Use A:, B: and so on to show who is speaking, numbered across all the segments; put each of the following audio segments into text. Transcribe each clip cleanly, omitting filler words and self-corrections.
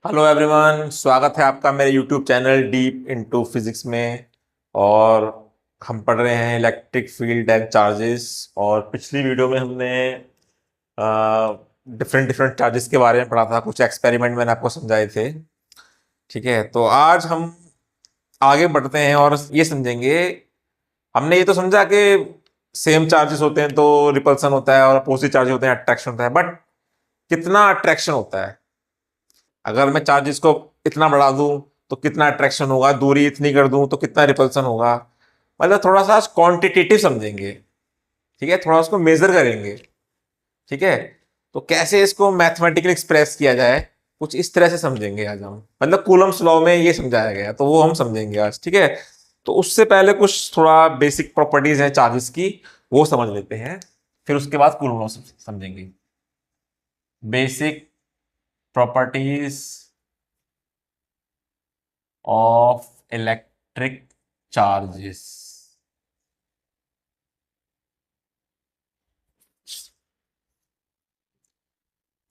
A: Hello everyone, स्वागत है आपका मेरे YouTube channel deep into physics में। और हम पढ़ रहे हैं इलेक्ट्रिक फील्ड एंड चार्जेस। और पिछली वीडियो में हमने डिफरेंट डिफरेंट चार्जेस के बारे में पढ़ा था, कुछ एक्सपेरिमेंट मैंने आपको समझाए थे। ठीक है, तो आज हम आगे बढ़ते हैं और ये समझेंगे। हमने ये तो समझा कि सेम चार्जेस होते हैं तो रिपल्सन होता है और अपोजिट चार्जेस होते हैं अट्रैक्शन होता है, बट कितना अट्रैक्शन होता है? अगर मैं चार्जेस को इतना बढ़ा दूं तो कितना अट्रैक्शन होगा, दूरी इतनी कर दूं तो कितना रिपल्सन होगा। मतलब थोड़ा सा क्वांटिटेटिव समझेंगे। ठीक है, थोड़ा उसको मेजर करेंगे। ठीक है, तो कैसे इसको मैथमेटिकली एक्सप्रेस किया जाए, कुछ इस तरह से समझेंगे आज हम। मतलब कूलम्स लॉ में ये समझाया गया तो वो हम समझेंगे आज। ठीक है, तो उससे पहले कुछ थोड़ा बेसिक प्रॉपर्टीज है चार्जेस की, वो समझ लेते हैं, फिर उसके बाद कूलम लॉ समझेंगे। Basic properties of electric charges।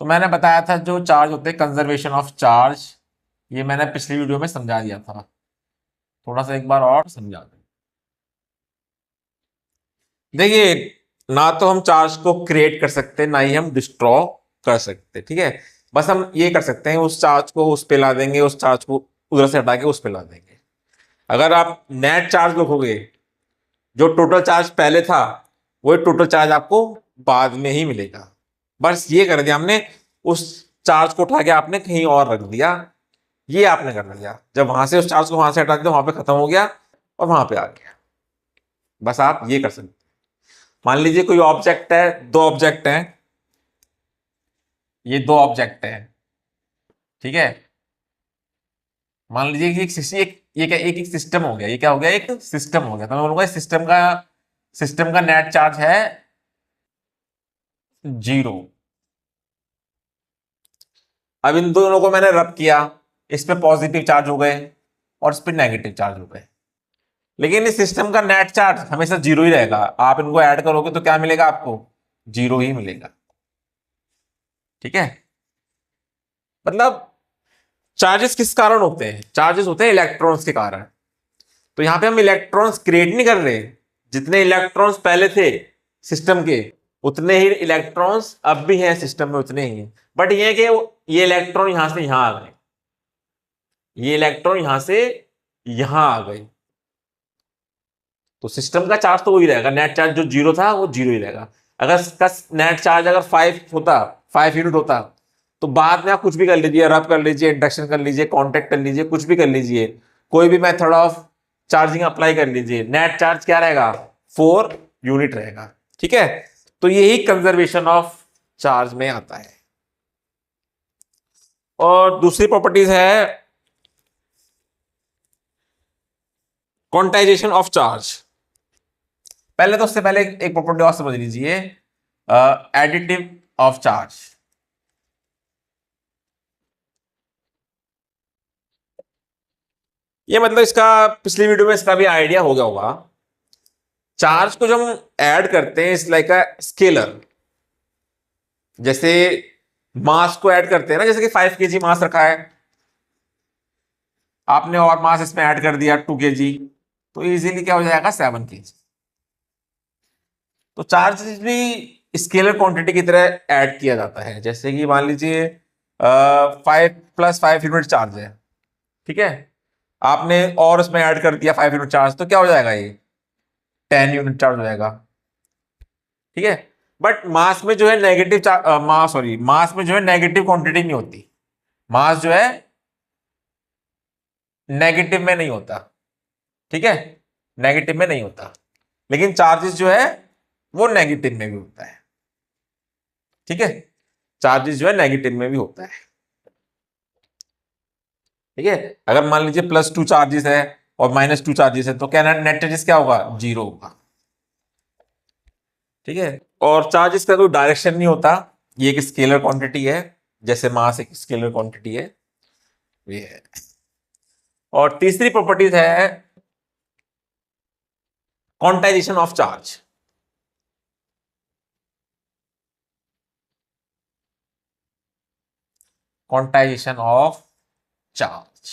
A: तो मैंने बताया था जो चार्ज होते हैं, कंजर्वेशन ऑफ चार्ज, ये मैंने पिछली वीडियो में समझा दिया था। थोड़ा सा एक बार और समझा दें। देखिए, ना तो हम चार्ज को क्रिएट कर सकते, ना ही हम डिस्ट्रॉ कर सकते। ठीक है, बस हम ये कर सकते हैं, उस चार्ज को उस पे ला देंगे, उस चार्ज को उधर से हटा के उस पे ला देंगे। अगर आप नेट चार्ज लिखोगे, जो टोटल चार्ज पहले था वही टोटल चार्ज आपको बाद में ही मिलेगा। बस ये कर दिया हमने, उस चार्ज को उठा के आपने कहीं और रख दिया। ये आपने कर दिया, जब वहां से उस चार्ज को वहां से हटा दिया, वहां पे खत्म हो गया और वहां पे आ गया। बस आप ये कर सकते। मान लीजिए कोई ऑब्जेक्ट है, दो ऑब्जेक्ट हैं, ये दो ऑब्जेक्ट हैं। ठीक है, मान लीजिए कि ये क्या, एक सिस्टम हो गया। ये क्या हो गया, एक सिस्टम हो गया। तो मैं बोलूंगा सिस्टम का नेट चार्ज है 0। अब इन दोनों को मैंने रब किया, इस पे पॉजिटिव चार्ज हो गए और इस पे नेगेटिव चार्ज हो गए। लेकिन इस सिस्टम का नेट चार्ज हमेशा 0 ही रहेगा। आप इनको ऐड करोगे तो क्या मिलेगा आपको? 0 ही मिलेगा। ठीक है, मतलब चार्जेस किस कारण होते हैं? चार्जेस होते हैं इलेक्ट्रॉन्स के कारण। तो यहां पे हम इलेक्ट्रॉन्स क्रिएट नहीं कर रहे। जितने इलेक्ट्रॉन्स पहले थे सिस्टम के, उतने ही इलेक्ट्रॉन्स अब भी हैं सिस्टम में, उतने ही हैं। बट ये कि ये इलेक्ट्रॉन यहां से यहां आ गए, ये इलेक्ट्रॉन यहां से यहां आ गए। तो सिस्टम का चार्ज तो वही रहेगा, नेट चार्ज जो 0 था वो 0 ही रहेगा। अगर इसका नेट चार्ज अगर 5 होता, 5 यूनिट होता, तो बाद में आप कुछ भी कर लीजिए, रब कर लीजिए, इंडक्शन कर लीजिए, कांटेक्ट कर लीजिए, कुछ भी कर लीजिए, कोई भी मेथड ऑफ चार्जिंग अप्लाई कर लीजिए, नेट चार्ज क्या रहेगा? 4 यूनिट रहेगा। ठीक है, तो यही कंजर्वेशन ऑफ चार्ज में आता है। और दूसरी प्रॉपर्टीज है क्वांटाइजेशन ऑफ चार्ज। पहले तो उससे पहले एक प्रॉपर्टी और समझ लीजिए, एडिटिव ऑफ चार्ज। ये मतलब इसका पिछली वीडियो में इसका भी आइडिया हो गया होगा। चार्ज को जब हम ऐड करते हैं, इट्स लाइक अ स्केलर। जैसे मास को ऐड करते हैं ना, जैसे कि 5 kg मास रखा है आपने, और मास इसमें ऐड कर दिया 2 kg, तो इजीली क्या हो जाएगा? 7 kg। तो चार्ज भी स्केलर क्वांटिटी की तरह ऐड किया जाता है। जैसे कि मान लीजिए 5 + 5 यूनिट चार्ज है। ठीक है, आपने और उसमें ऐड कर दिया 5 यूनिट चार्ज, तो क्या हो जाएगा? ये 10 यूनिट चार्ज हो जाएगा। ठीक है, बट मास में जो है नेगेटिव मास, सॉरी, मास में जो है नेगेटिव क्वांटिटी नहीं होती। मास जो है नेगेटिव में नहीं होता। ठीक है, नेगेटिव में नहीं होता, लेकिन चार्जेस जो है वो नेगेटिव में भी होता है। ठीक है, चार्जेस जो है नेगेटिव में भी होता है। ठीक है, अगर मान लीजिए +2 चार्जेस है और -2 चार्जेस है, तो क्या नेट चार्जेस क्या होगा? 0 होगा। ठीक है, और चार्जेस का कोई डायरेक्शन नहीं होता, ये एक स्केलर क्वांटिटी है, जैसे मास एक स्केलर क्वांटिटी है, ये है। और तीसरी प्रॉपर्टीज है quantization of charge. Quantization of charge.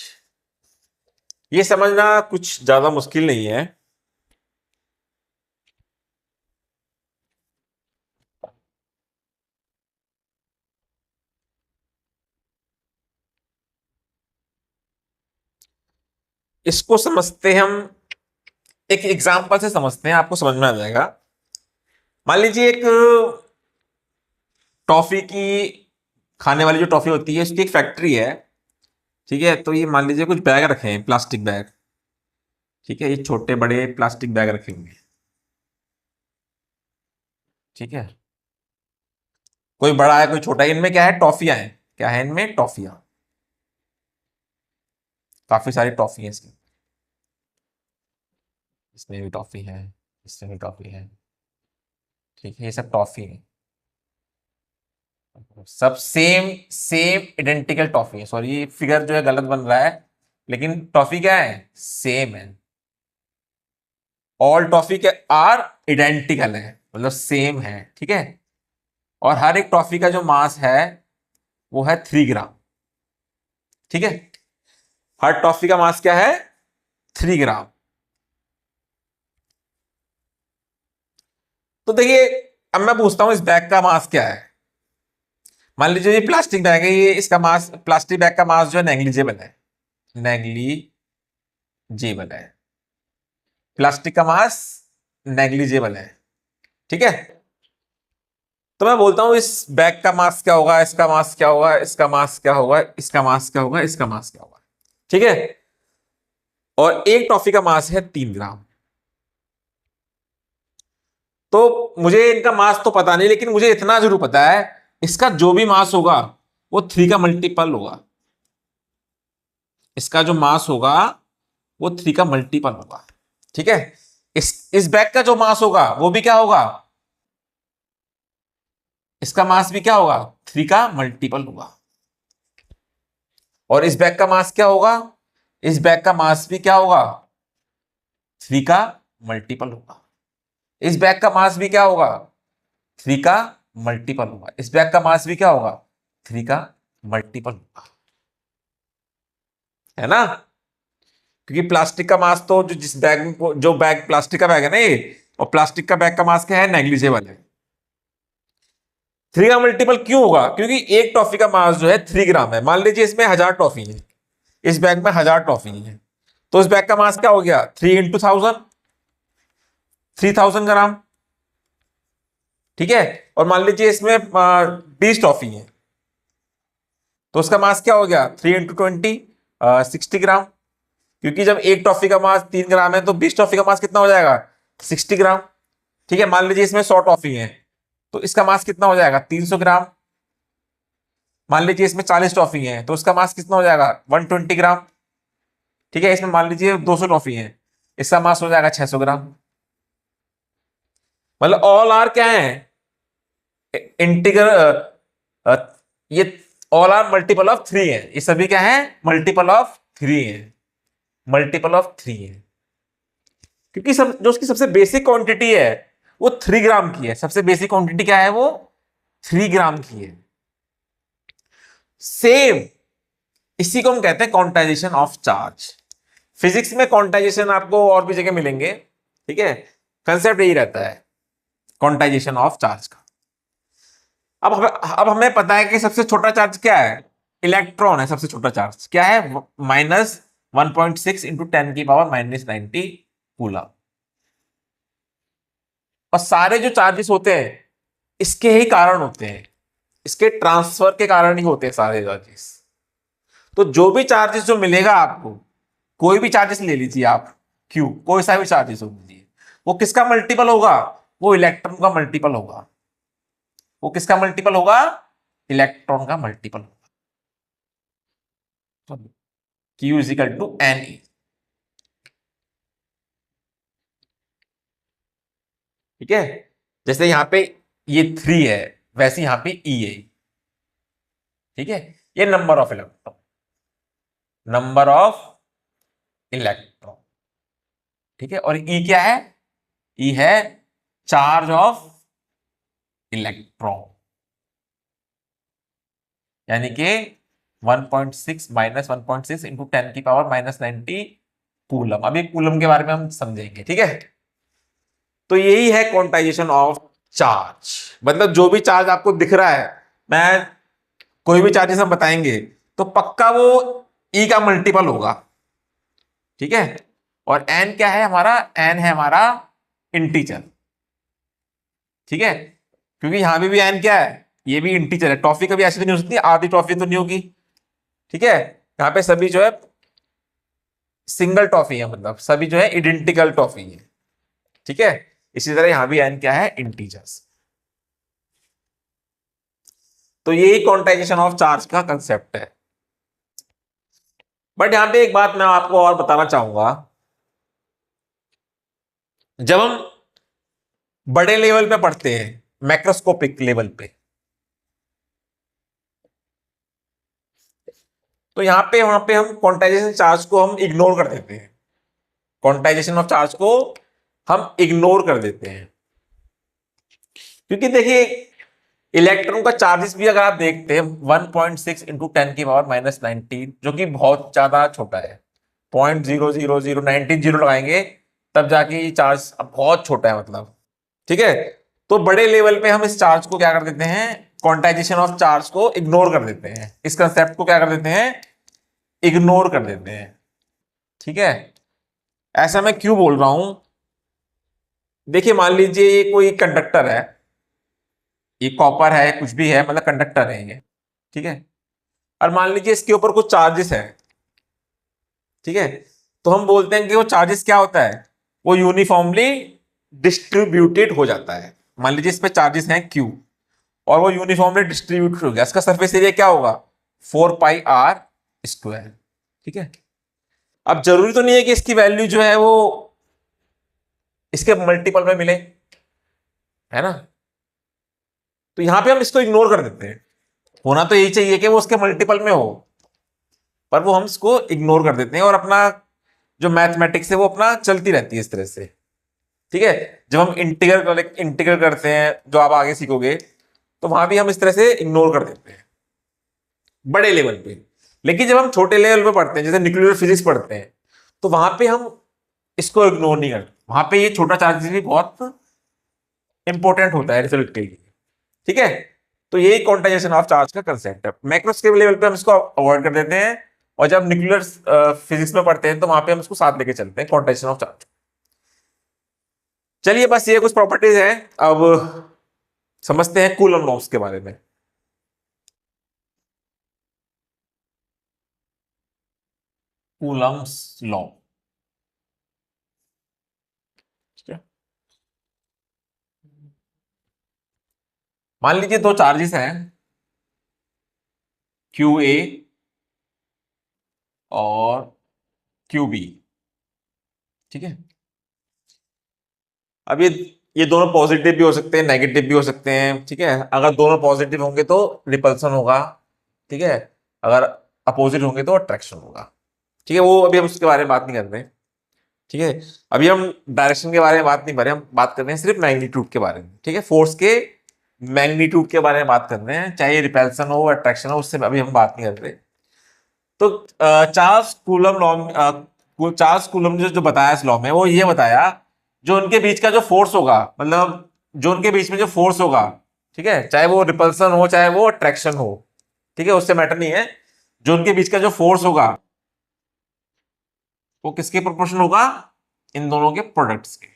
A: ये समझना कुछ ज्यादा मुश्किल नहीं है। इसको समझते हैं हम, एक एग्जांपल से समझते हैं, आपको समझ में आ जाएगा। मान लीजिए एक टॉफी की, खाने वाली जो टॉफी होती है उसकी एक फैक्ट्री है। ठीक है, तो ये मान लीजिए कुछ बैग रखे हैं, प्लास्टिक बैग। ठीक है, ये छोटे बड़े प्लास्टिक बैग रखे हुए हैं। ठीक है, कोई बड़ा है कोई छोटा है, इनमें क्या है, टॉफियां हैं। क्या है इनमें, टॉफियां। काफी सारी टॉफी है इसमें। इसमें भी टॉफी है, इसमें भी टॉफी है। ठीक है, ये सब टॉफी है, सब सेम सेम आइडेंटिकल टॉफी है। सॉरी, ये फिगर जो है गलत बन रहा है, लेकिन टॉफी क्या है, सेम है। ऑल टॉफी के आर आइडेंटिकल है, मतलब सेम है। ठीक है, और हर एक टॉफी का जो मास है वो है 3 ग्राम। ठीक है, हर टॉफी का मास क्या है, 3 ग्राम। तो देखिए, अब मैं पूछता हूं इस बैग का मास क्या है। मान लीजिए ये प्लास्टिक बैग है, ये इसका मास, प्लास्टिक बैग का मास जो है नेग्लिजिबल है, नेग्लिजिबल है। प्लास्टिक का मास नेग्लिजिबल है। ठीक है, तो मैं बोलता हूं इस बैग का मास क्या होगा, इसका मास क्या होगा, इसका मास क्या होगा, इसका मास क्या होगा, इसका मास क्या होगा। ठीक है, और एक टॉफी का मास है 3 ग्राम। तो मुझे इनका मास तो पता नहीं, लेकिन मुझे इतना जरूर पता है, इसका जो भी मास होगा वो 3 का मल्टीपल होगा। इसका जो मास होगा वो 3 का मल्टीपल होगा। ठीक है, इस बैग का जो मास होगा वो भी क्या होगा, इसका मास भी क्या होगा, 3 का मल्टीपल होगा। और इस बैग का मास क्या होगा, इस बैग का मास भी क्या होगा, 3 का मल्टीपल होगा। इस बैग का मास भी क्या होगा, 3 का मल्टीपल होगा। इस बैग का मास भी क्या होगा, 3 का मल्टीपल होगा। है ना, क्योंकि प्लास्टिक का मास तो जो जिस बैग में, जो बैग प्लास्टिक का बैग है ना ये, और प्लास्टिक का बैग का मास क्या है, नेग्लिजिबल है। 3 का मल्टीपल क्यों होगा, क्योंकि एक टॉफी का मास जो है 3 ग्राम है। मान लीजिए इसमें 1000 टॉफी है, इस बैग में 1000 टॉफी है, तो इस बैग का मास क्या हो गया, 3 × 1000, 3000 ग्राम। ठीक है, और मान लीजिए इसमें 20 टॉफी है, तो उसका मास क्या हो गया, 3 × 20, 60 ग्राम। क्योंकि जब एक टॉफी का मास 3 ग्राम है, तो 20 टॉफी का मास कितना हो जाएगा, 60 ग्राम। ठीक है, मान लीजिए इसमें 100 टॉफी है, तो इसका मास कितना हो जाएगा, 300 ग्राम। मान लीजिए इसमें 40 टॉफी है, तो उसका मास कितना हो जाएगा, 120 ग्राम। ठीक है, इसमें मान लीजिए 200 टॉफी है, इसका मास हो जाएगा 600 ग्राम। मतलब ऑल आर क्या है, इंटीग्रल, ये ऑल आर मल्टीपल ऑफ 3 है। ये सभी क्या है, मल्टीपल ऑफ 3 है, मल्टीपल ऑफ 3 है। क्योंकि सब जो उसकी सबसे बेसिक क्वांटिटी है वो 3 ग्राम की है। सबसे बेसिक क्वांटिटी क्या है, वो 3 ग्राम की है। सेम इसी को हम कहते हैं क्वांटाइजेशन ऑफ चार्ज। फिजिक्स में क्वांटाइजेशन आपको और भी जगह मिलेंगे। ठीक है, कंसेप्ट यही रहता है क्वांटाइजेशन ऑफ चार्ज का। अब हमें पता है कि सबसे छोटा चार्ज क्या है, इलेक्ट्रॉन है। सबसे छोटा चार्ज क्या है, -1.6 × 10⁻⁻90 कूलम। और सारे जो चार्जेस होते हैं इसके ही कारण होते हैं, इसके ट्रांसफर के कारण ही होते हैं सारे चार्जेस। तो जो भी चार्जेस जो मिलेगा आपको, कोई भी चार्जेस ले लीजिए आप, क्यू कोई सा भी चार्जेस हो लीजिए, वो किसका मल्टीपल होगा, वो इलेक्ट्रॉन का मल्टीपल होगा। वो किसका मल्टीपल होगा, इलेक्ट्रॉन का मल्टीपल होगा। Q equal to n E. ठीक है, जैसे यहां पे ये 3 है, वैसे यहां पे E है। ठीक है, ये number of electron, number of electron. ठीक है, और E क्या है, E है चार्ज ऑफ इलेक्ट्रॉन, यानी कि 1.6 माइनस 1.6 इंटू 10⁻⁻90 कूलम। अभी कूलम के बारे में हम समझेंगे, ठीक है। तो यही है क्वांटाइजेशन ऑफ चार्ज। मतलब जो भी चार्ज आपको दिख रहा है, मैं कोई भी चार्जेस हम बताएंगे तो पक्का वो ई का मल्टीपल होगा, ठीक है। और एन क्या है हमारा, एन है हमारा इंटीजर, ठीक है। क्योंकि यहां भी एन क्या है, ये भी इंटीजर है। टॉफी कभी ऐसी तो नहीं हो सकती, आधी टॉफी तो नहीं होगी, ठीक है। यहाँ पे सभी जो है सिंगल टॉफी है, मतलब सभी जो है इडेंटिकल टॉफी है, ठीक है। इसी तरह यहां भी एन क्या है, इंटीजर्स। तो यही क्वांटाइजेशन ऑफ चार्ज का कंसेप्ट है। बट यहां पे एक बात मैं आपको और बताना चाहूंगा, जब हम बड़े लेवल पे पढ़ते हैं, मैक्रोस्कोपिक लेवल पे, तो वहां पे हम क्वांटाइजेशन चार्ज को हम इग्नोर कर देते हैं। क्वांटाइजेशन ऑफ चार्ज को हम इग्नोर कर देते हैं, क्योंककि देखिए इलेक्ट्रॉन का चार्जेस भी अगर आप देखते हैं 1.6 इंटू 10⁻⁻90, जो कि बहुत ज्यादा छोटा है। 0.0009 जीरो लगाएंगे तब जाके ये चार्ज अब बहुत छोटा है, मतलब, ठीक है। तो बड़े लेवल पे हम इस चार्ज को क्या कर देते हैं, क्वांटाइजेशन ऑफ चार्ज को इग्नोर कर देते हैं, इस कंसेप्ट को क्या कर देते हैं, इग्नोर कर देते हैं, ठीक है। ऐसा मैं क्यों बोल रहा हूं, देखिए मान लीजिए ये कोई कंडक्टर है, ये कॉपर है, कुछ भी है, मतलब कंडक्टर है ये, ठीक है। और मान लीजिए इसके ऊपर कुछ चार्जेस है, ठीक है। तो हम बोलते हैं कि वो चार्जेस क्या होता है, वो यूनिफॉर्मली डिस्ट्रीब्यूटेड हो जाता है। मान लीजिए इस पे चार्जेस हैं Q और वो यूनिफॉर्मली डिस्ट्रीब्यूटेड हो गया, इसका सरफेस एरिया क्या होगा, 4πr², ठीक है। अब जरूरी तो नहीं है कि इसकी वैल्यू जो है वो इसके मल्टीपल में मिले, है ना। तो यहां पे हम इसको इग्नोर कर देते हैं। होना तो यही चाहिए कि वो उसके मल्टीपल में हो, पर वो हम इसको इग्नोर कर देते हैं और अपना जो मैथमेटिक्स है वो अपना चलती रहती है इस तरह से, ठीक है। जब हम इंटीग्रल करते हैं, जो आप आगे सीखोगे, तो वहां भी हम इस तरह से इग्नोर कर देते हैं बड़े लेवल पे। लेकिन जब हम छोटे लेवल पे पढ़ते हैं, जैसे न्यूक्लियर फिजिक्स पढ़ते हैं, तो वहां पे हम इसको इग्नोर नहीं करते। वहां पे ये छोटा चार्ज भी बहुत इंपॉर्टेंट होता है रिजल्ट के लिए, ठीक है। तो यही क्वांटाइजेशन ऑफ चार्ज का कंसेप्ट है। मैक्रोस्केल लेवल पे हम इसको अवॉइड कर देते हैं, और जब न्यूक्लियर फिजिक्स में पढ़ते हैं तो वहां पे हम इसको साथ लेके चलते हैं, क्वांटाइजेशन ऑफ चार्ज। चलिए बस ये कुछ प्रॉपर्टीज हैं, अब समझते हैं कूलम लॉस के बारे में। कूलम्स लॉ, ठीक है। मान लीजिए दो चार्जेस हैं, QA और QB, ठीक है। अब ये दोनों पॉजिटिव भी हो सकते हैं, नेगेटिव भी हो सकते हैं, ठीक है। अगर दोनों पॉजिटिव होंगे तो रिपल्सन होगा, ठीक है। अगर अपोजिट होंगे तो अट्रैक्शन होगा, ठीक है। वो अभी हम उसके बारे में बात नहीं कर रहे हैं, ठीक है। अभी हम डायरेक्शन के बारे में बात नहीं कर रहे, हम बात कर रहे हैं सिर्फ मैग्नीट्यूड के बारे में, ठीक है। फोर्स के मैग्नीट्यूड के बारे में बात कर रहे हैं, चाहे रिपल्सन हो अट्रैक्शन हो, उससे अभी हम बात नहीं कर रहे। तो Charles coulomb law, Charles coulomb जो जो बताया इस लॉ में, वो ये बताया जो उनके बीच का जो फोर्स होगा, मतलब जो उनके बीच में जो फोर्स होगा, ठीक है, चाहे वो रिपल्सन हो चाहे वो अट्रैक्शन हो, ठीक है, उससे मैटर नहीं है। जो उनके बीच का जो फोर्स होगा वो किसके प्रोपोर्शन होगा, इन दोनों के प्रोडक्ट्स के,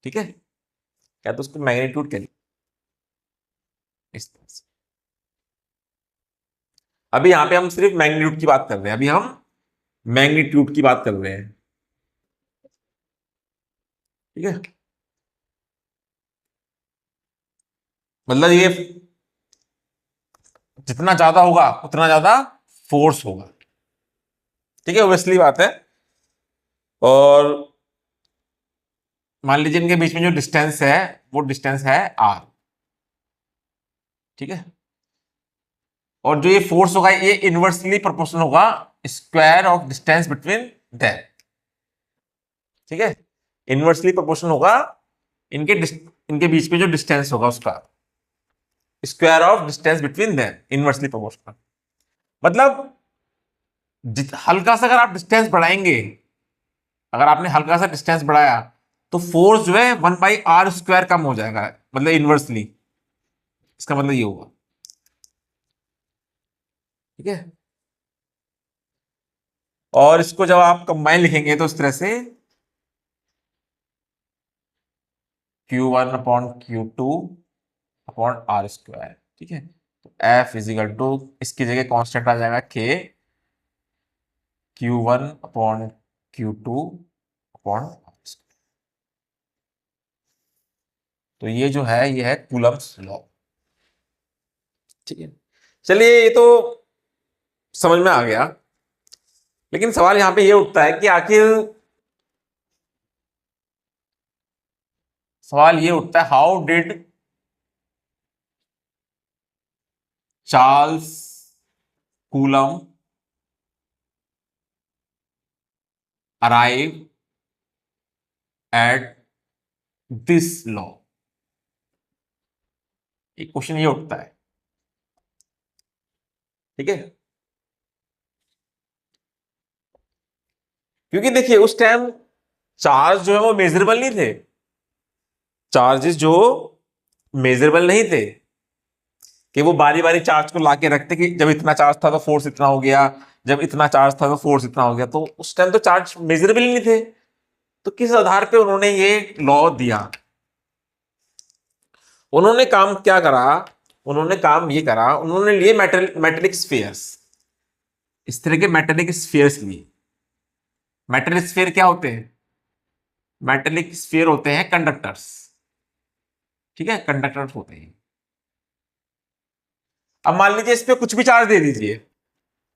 A: ठीक है। क्या तो उसको मैग्नीट्यूड कह इस तरह से। अभी यहां पे हम सिर्फ मैग्नीट्यूड की बात कर रहे हैं, अभी हम मैग्नीट्यूड की बात कर रहे हैं, ठीक है। मतलब ये जितना ज्यादा होगा उतना ज्यादा फोर्स होगा, ठीक है, ओब्वियसली बात है। और मान लीजिए इनके बीच में जो डिस्टेंस है वो डिस्टेंस है R, ठीक है। और जो ये फोर्स होगा ये इनवर्सली प्रोपोर्शनल होगा square of distance between them, ठीक है। इनवर्सली प्रोपोर्शनल होगा इनके इनके बीच में जो डिस्टेंस होगा उसका square of distance between them inversely proportional. मतलब हल्का सा अगर आप डिस्टेंस बढ़ाएंगे, अगर आपने हल्का सा डिस्टेंस बढ़ाया तो फोर्स जो है 1/r² कम हो जाएगा, मतलब इनवर्सली। इसका मतलब ये होगा, ठीक है। और इसको जब आप कंबाइन लिखेंगे तो इस तरह से Q1/Q2/r², ठीक है। तो F इजिकल टू, इसकी जगह कांस्टेंट आ जाएगा K, Q1/Q2/r²। तो ये जो है ये है कूलम्ब्स लॉ, ठीक है। चलिए ये तो समझ में आ गया, लेकिन सवाल यहां पे ये उठता है कि आखिर सवाल ये उठता है, how did Charles coulomb arrive at this law. एक क्वेश्चन ये उठता है, ठीक है। क्योंकि देखिए उस टाइम चार्ज जो है वो मेजरेबल नहीं थे, चार्जेस जो मेजरेबल नहीं थे कि वो बारी बारी चार्ज को लाके रखते कि जब इतना चार्ज था तो फोर्स इतना हो गया, जब इतना चार्ज था तो फोर्स इतना हो गया। तो उस टाइम तो चार्ज मेजरेबल नहीं थे, तो किस आधार पे उन्होंने ये लॉ दिया? उन्होंने काम क्या करा, उन्होंने काम ये करा, उन्होंने लिए मेटेलिक स्फीयर्स, इस तरह के मेटेलिक स्फीयर्स लिए। मेटेलिक स्फीयर क्या होते हैं? मेटेलिक स्फीयर होते हैं कंडक्टर्स, ठीक है, कंडक्टर्स होते हैं। अब मान लीजिए इस पे कुछ भी चार्ज दे दीजिए,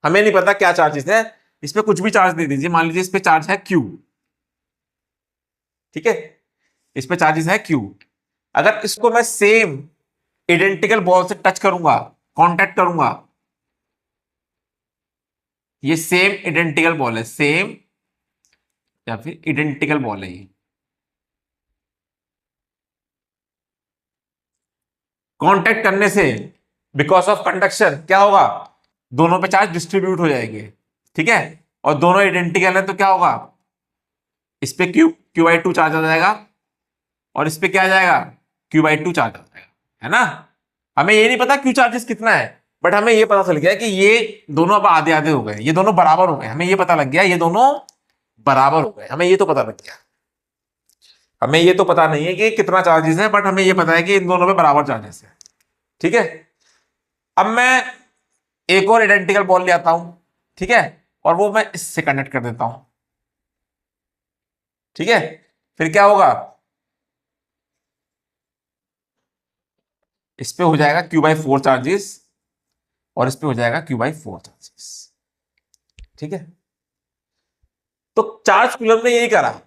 A: हमें नहीं पता क्या चार्जेस है, इस पे कुछ भी चार्ज दे दीजिए, मान लीजिए इस पे चार्ज है Q, ठीक है, इस पे चार्जेस है Q। अगर इसको मैं सेम आइडेंटिकल बॉल से टच करूंगा, कांटेक्ट करूंगा, ये सेम आइडेंटिकल बॉल है, सेम या फिर आइडेंटिकल बॉल है ये, कांटेक्ट करने से बिकॉज ऑफ कंडक्शन क्या होगा, दोनों पे चार्ज डिस्ट्रीब्यूट हो जाएंगे, ठीक है। और दोनों आइडेंटिकल है तो क्या होगा, इस पे Q/2 चार्ज आ जाएगा और इस पे क्या आ जाएगा, Q/2 चार्ज आ जाएगा, है ना। हमें ये नहीं पता Q चार्जेस कितना है, बट हमें ये पता चल गया कि ये दोनों अब आधे आधे हो गए, ये दोनों बराबर हो गए, हमें ये पता लग गया ये दोनों बराबर हो गए, हमें ये तो पता लग गया। हमें ये तो पता नहीं है कि कितना चार्जेस है, बट हमें ये पता है कि इन दोनों में बराबर चार्जेस है, ठीक है। अब मैं एक और आइडेंटिकल बॉल ले आता हूं, ठीक है, और वो मैं इससे कनेक्ट कर देता हूं, ठीक है। फिर क्या होगा, इस पे हो जाएगा Q/4 चार्जेस और इस पे हो जाएगा Q/4 चार्जेस, ठीक है। तो चार्ज कूलम ने यही करा,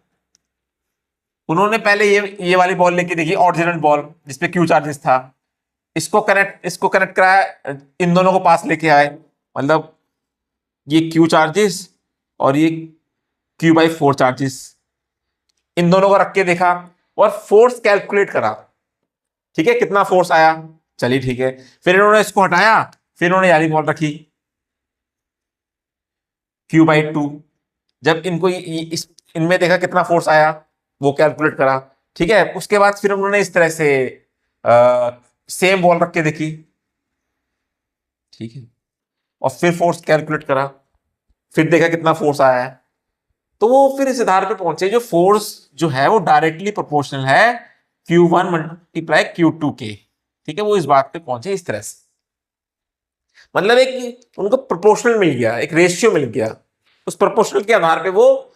A: उन्होंने पहले ये वाली बॉल लेके देखी, ओरिजिनल बॉल जिसपे Q चार्जेस था, इसको कनेक्ट कराया, इन दोनों को पास लेके आए, मतलब ये Q चार्जेस और ये Q/4 चार्जेस, इन दोनों को रख के देखा और फोर्स कैलकुलेट करा, ठीक है, कितना फोर्स आया, चलिए ठीक है। फिर इन्होंने इसको हटाया, फिर इन्होंने यारी बॉल रखी Q/2, जब इनको इनमें देखा कितना फोर्स आया, वो कैलकुलेट करा, ठीक है। उसके बाद फिर उन्होंने इस तरह से सेम बॉल रख के देखी, ठीक है, और फिर फोर्स कैलकुलेट करा, फिर देखा कितना फोर्स आया है, तो वो फिर इस आधार पे पहुंचे जो फोर्स जो है वो डायरेक्टली प्रोपोर्शनल है Q1 × Q2 के, ठीक है। वो इस बात पे पहुंचे इस तरह से, मतलब एक उनको प्रोपोर्शनल मिल गया, एक रेशियो मिल गया, उस प्रोपोर्शनल के आधार पे वो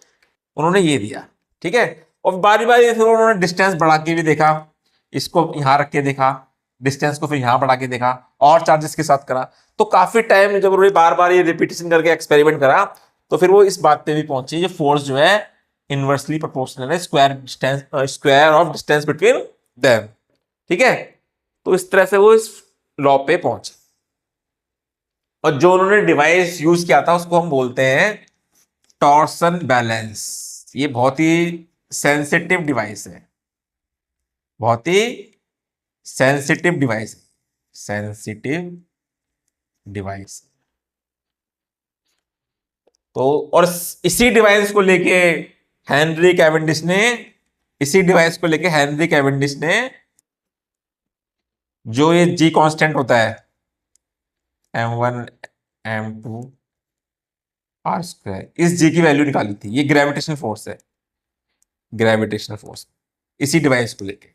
A: उन्होंने ये दिया, ठीक है। और बारी बारी फिर उन्होंने डिस्टेंस बढ़ा के भी देखा, इसको यहां रख के देखा, डिस्टेंस को फिर यहां बढ़ा के देखा, और चार्जेस के साथ करा। तो काफी टाइम जब उन्होंने बार बार ये रिपीटेशन करके एक्सपेरिमेंट करा, तो फिर वो इस बात पे भी पहुंचे ये फोर्स जो है इनवर्सली प्रोपोर्शनल है square of distance between them, ठीक है। तो इस तरह से वो इस लॉ पे पहुंचे, और जो उन्होंने डिवाइस यूज किया था उसको हम बोलते हैं टॉर्सन बैलेंस। ये बहुत ही सेंसिटिव डिवाइस है, बहुत ही सेंसिटिव डिवाइस है, सेंसिटिव डिवाइस। तो और इसी डिवाइस को लेके हेनरी कैवेंडिश ने जो ये जी कांस्टेंट होता है m1 m2 आर स्क्वायर, इस जी की वैल्यू निकाली थी। ये ग्रेविटेशनल फोर्स है, ग्रेविटेशनल फोर्स इसी डिवाइस को लेके।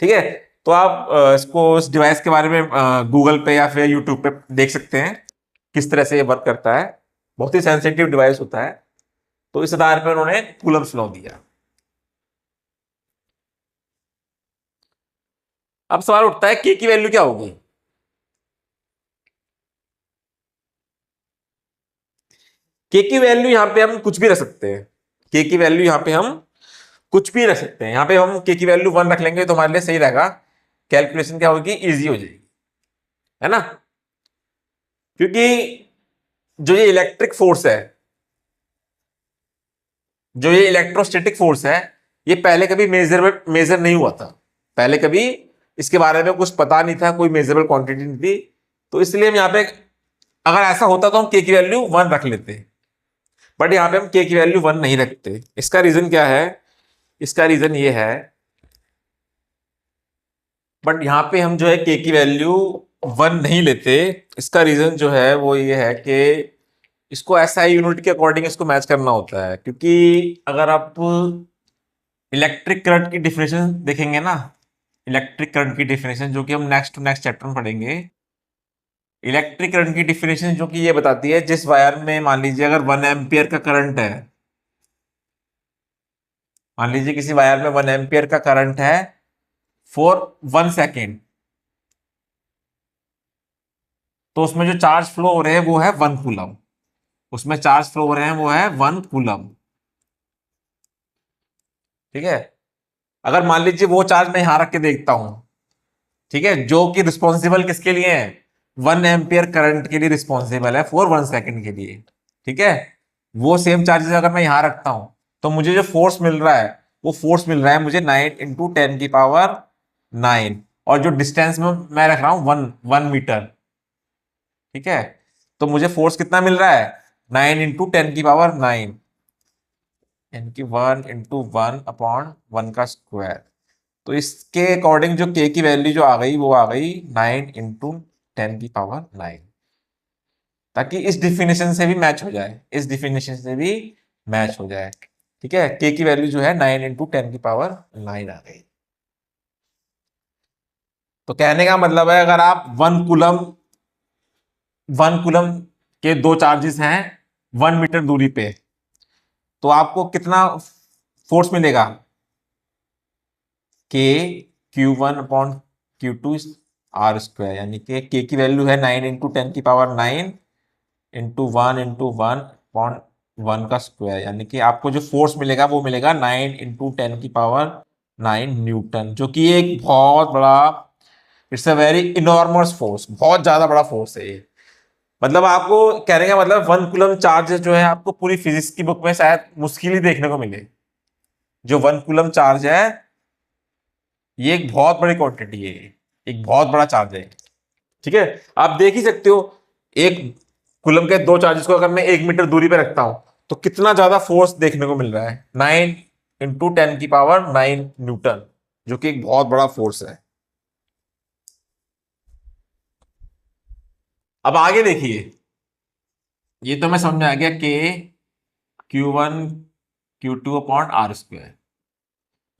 A: ठीक है, तो आप इसको इस डिवाइस के बारे में गूगल पे या फिर यूट्यूब पे देख सकते हैं किस तरह से ये वर्क करता है। बहुत ही सेंसिटिव डिवाइस होता है। तो इस आधार पर उन्होंने कूलम्ब्स लॉ दिया। अब सवाल उठता है के की वैल्यू क्या होगी। के की वैल्यू यहां पे हम कुछ भी रख सकते हैं। के की वैल्यू यहां पे हम कुछ भी रख सकते हैं। यहां पे हम के की वैल्यू 1 रख लेंगे तो हमारे लिए सही रहेगा, कैलकुलेशन क्या होगी, इजी हो जाएगी, है ना। क्योंकि जो ये इलेक्ट्रिक फोर्स है, जो ये इलेक्ट्रोस्टैटिक फोर्स है, ये पहले कभी मेजर नहीं हुआ था। पहले कभी इसके बारे में कुछ पता नहीं था, कोई मेजरेबल क्वांटिटी नहीं थी। तो इसलिए हम यहाँ पे, अगर ऐसा होता तो हम के की वैल्यू 1 रख लेते, बट यहां पे हम के की वैल्यू 1 नहीं रखते। इसका रीजन क्या है, इसका रीजन ये है, बट यहां पे हम जो है के की वैल्यू 1 नहीं लेते। इसका रीजन जो है वो ये है कि इसको एसआई यूनिट के अकॉर्डिंग इसको मैच करना होता है। क्योंकि अगर आप इलेक्ट्रिक करंट की डिफिनेशन देखेंगे ना, इलेक्ट्रिक करंट की डिफिनेशन जो कि हम नेक्स्ट टू नेक्स्ट चैप्टर में पढ़ेंगे, इलेक्ट्रिक करंट की डिफिनेशन जो कि ये बताती है जिस वायर में मान लीजिए अगर 1 एम्पियर का करंट है, मान लीजिए किसी वायर में 1 एम्पियर का करंट है फॉर 1 सेकेंड, तो उसमें जो चार्ज फ्लो हो रहे हैं वो है 1 कूलम। उसमें चार्ज फ्लो हो रहे हैं वो है 1 कूलम। ठीक है, अगर मान लीजिए वो चार्ज मैं यहां रख के देखता हूं, ठीक है, जो कि रिस्पॉन्सिबल किसके लिए है, 1 एम्पियर करंट के लिए रिस्पॉन्सिबल है फॉर 1 सेकेंड के लिए। ठीक है, वो सेम चार्जेस अगर मैं यहां रखता हूं तो मुझे जो फोर्स मिल रहा है वो फोर्स मिल रहा है मुझे 9 इंटू 10⁹ और जो डिस्टेंस में मैं रख रहा हूं 1 मीटर। ठीक है, तो मुझे फोर्स कितना मिल रहा है, 9 इंटू 10⁹ यानी कि 1 इंटू 1/1 का स्क्वायर। तो इसके अकॉर्डिंग जो के की वैल्यू जो आ गई वो आ गई 9 इंटू 10⁹, ताकि इस डिफिनेशन से भी मैच हो जाए, इस डिफिनेशन से भी मैच हो जाए। ठीक है, के की वैल्यू जो है 9 इंटू 10⁹ आ गई। तो कहने का मतलब है अगर आप 1 कूलम के दो चार्जेस हैं 1 मीटर दूरी पे, तो आपको कितना फोर्स मिलेगा, के Q1/Q2 आर स्क्वायर, यानी कि के की वैल्यू है 9 इंटू 10⁹ इंटू 1 का स्क्वायर, यानी कि आपको जो फोर्स मिलेगा वो मिलेगा 9 इंटू 10⁹ न्यूटन, जो कि एक बहुत बड़ा, it's a very enormous force, बहुत ज्यादा बड़ा फोर्स है ये। मतलब आपको कहने का मतलब 1 कूलम चार्ज जो है आपको पूरी फिजिक्स की बुक में शायद मुश्किल ही देखने को मिले। जो 1 कूलम चार्ज है ये एक बहुत बड़ी क्वांटिटी है, एक बहुत बड़ा चार्ज है। ठीक है, आप देख ही सकते हो, एक कूलम के दो चार्जेस को अगर मैं 1 मीटर दूरी पे रखता हूं तो कितना ज्यादा फोर्स देखने को मिल रहा है, 9 इंटू 10⁹ न्यूटन, जो कि एक बहुत बड़ा फोर्स है। अब आगे देखिए, ये तो मैं समझ आ गया कि Q1 Q2/r²।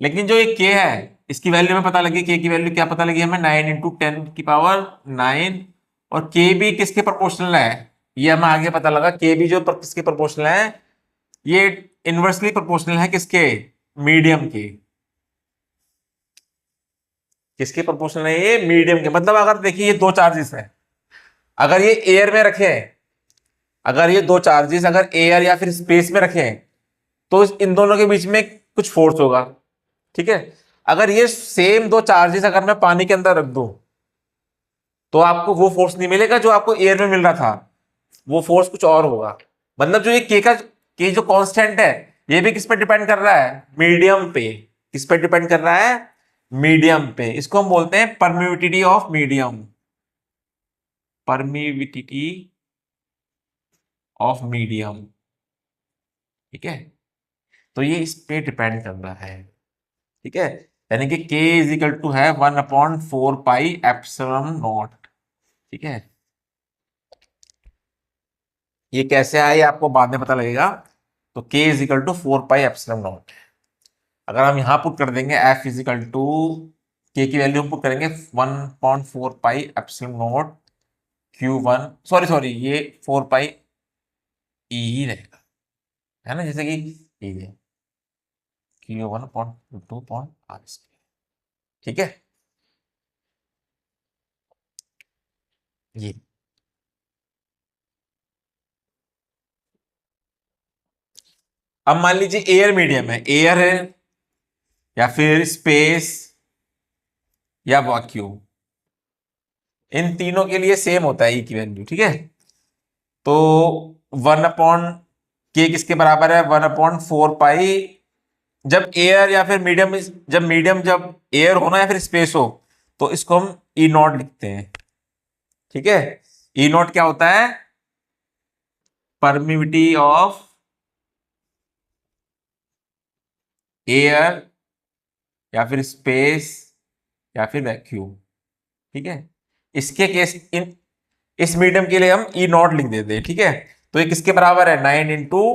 A: लेकिन जो ये के है इसकी वैल्यू में पता लगी, के की वैल्यू क्या पता लगी हमें, 9 इंटू 10⁹ और के भी किसके प्रोपोर्शनल है, ये हमें आगे पता लगा। के भी जो किसके प्रोपोर्शनल है, ये इनवर्सली प्रोपोर्शनल है किसके, मीडियम के। किसके प्रोपोर्शनल है ये, मीडियम के। मतलब अगर देखिए ये दो चार्जेस है, अगर ये एयर में रखे, अगर ये दो चार्जेस अगर एयर या फिर स्पेस में रखे तो इन दोनों के बीच में कुछ फोर्स होगा। ठीक है, अगर ये सेम दो चार्जेस अगर मैं पानी के अंदर रख दूं तो आपको वो फोर्स नहीं मिलेगा जो आपको एयर में मिल रहा था, वो फोर्स कुछ और होगा। मतलब जो ये के जो कांस्टेंट है ये भी किस पे डिपेंड कर रहा है, मीडियम पे। किस पे डिपेंड कर रहा है, मीडियम पे। इसको हम बोलते हैं permittivity of medium. Permittivity of medium. ठीक है, तो ये इस पे डिपेंड कर रहा है। ठीक है, यानी कि K इज इक्वल टू है 1/4 पाई एप्सिलॉन नॉट। ठीक है, ये कैसे आया ये आपको बाद में पता लगेगा। तो K is equal to 4 pi epsilon naught. अगर हम यहां पुट कर देंगे F is equal to K की वैल्यू हम पुट करेंगे 1/4 pi epsilon naught Q1, sorry sorry, ये 4 पाई E ही रहेगा, है ना, जैसे कि ये Q1/2 R²। ठीक है, ये अब मान लीजिए एयर मीडियम है, एयर है या फिर स्पेस या वैक्यूम, इन तीनों के लिए सेम होता है ई की वैल्यू। ठीक है, तो 1/K किसके बराबर है, 1/4 पाई। जब एयर या फिर मीडियम, जब एयर हो ना या फिर स्पेस हो, तो इसको हम ई नॉट लिखते हैं। ठीक है, ई नॉट क्या होता है, परमिविटी ऑफ एयर या फिर स्पेस या फिर वैक्यूम। ठीक है, इसके केस इन इस मीडियम के लिए हम ई नॉट लिख देते हैं। ठीक है, तो ये किसके बराबर है, 9 ×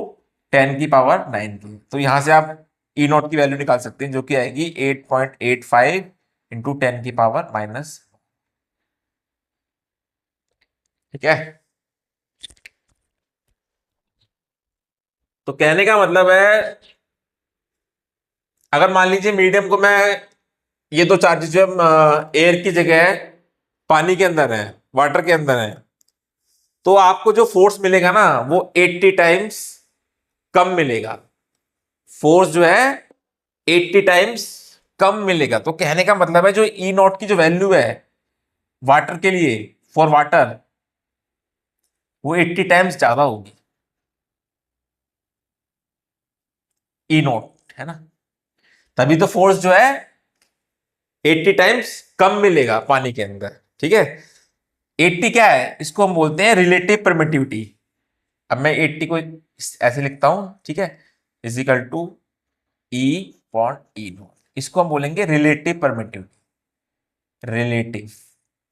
A: 10⁹ की। तो यहां से आप ई नॉट की वैल्यू निकाल सकते हैं, जो कि आएगी 8.85 × 10⁻⁻। ठीक है, तो कहने का मतलब है, अगर मान लीजिए मीडियम को मैं, ये दो चार्जेस जो एयर की जगह है पानी के अंदर है, वाटर के अंदर है, तो आपको जो फोर्स मिलेगा ना वो 80 टाइम्स कम मिलेगा। फोर्स जो है 80 टाइम्स कम मिलेगा। तो कहने का मतलब है जो ई नॉट की जो वैल्यू है वाटर के लिए, फॉर वाटर, वो 80 टाइम्स ज्यादा होगी ई नॉट, है ना। तभी तो फोर्स जो है 80 टाइम्स कम मिलेगा पानी के अंदर। ठीक है, 80 क्या है, इसको हम बोलते हैं रिलेटिव परमिटिविटी। अब मैं 80 को ऐसे लिखता हूं, ठीक है, equal to E upon E naught, इसको हम बोलेंगे रिलेटिव परमिटिविटी। रिलेटिव